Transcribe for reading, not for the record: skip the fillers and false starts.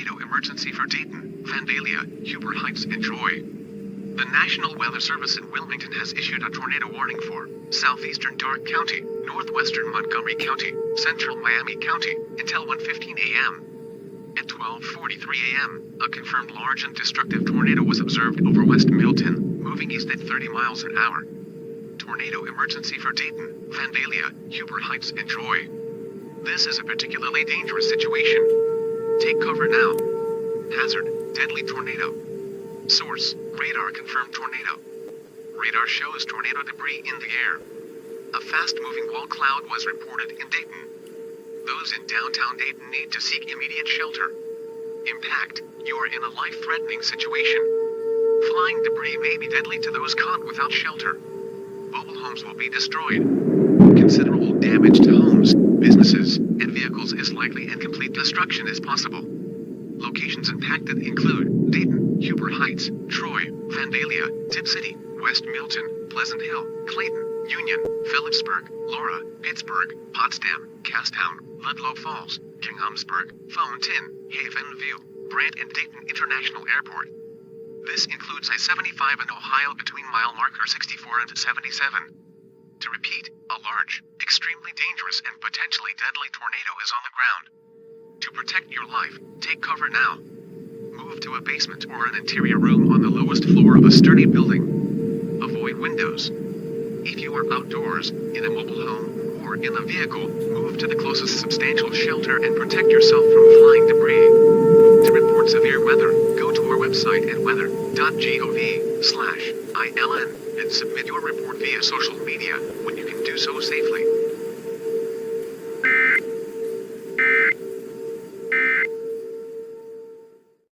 tornado emergency for Dayton, Vandalia, Huber Heights, and Troy. The National Weather Service in Wilmington has issued a tornado warning for southeastern Darke County, northwestern Montgomery County, central Miami County, until 1:15 a.m. At 12:43 a.m., a confirmed large and destructive tornado was observed over West Milton, moving east at 30 miles an hour. Tornado emergency for Dayton, Vandalia, Huber Heights, and Troy. This is a particularly dangerous situation. Take cover now. Hazard, deadly tornado. Source, radar confirmed tornado. Radar shows tornado debris in the air. A fast-moving wall cloud was reported in Dayton. Those in downtown Dayton need to seek immediate shelter. Impact, you are in a life-threatening situation. Flying debris may be deadly to those caught without shelter. Mobile homes will be destroyed. Considerable damage to homes, businesses, and vehicles is likely, and complete destruction is possible. Locations impacted include Dayton, Huber Heights, Troy, Vandalia, Tip City, West Milton, Pleasant Hill, Clayton, Union, Phillipsburg, Laura, Pittsburgh, Potsdam, Castown, Ludlow Falls, Kinghamsburg, Fountain, Haven View, Brant, and Dayton International Airport. This includes I-75 in Ohio between mile marker 64 and 77. To repeat, a large, extremely dangerous, and potentially deadly tornado is on the ground. To protect your life, take cover now. Move to a basement or an interior room on the lowest floor of a sturdy building. Avoid windows. If you are outdoors, in a mobile home, or in a vehicle, move to the closest substantial shelter and protect yourself from flying debris. To report severe weather, go to our website at weather.gov/ILN and submit your report via social media when you can do so safely.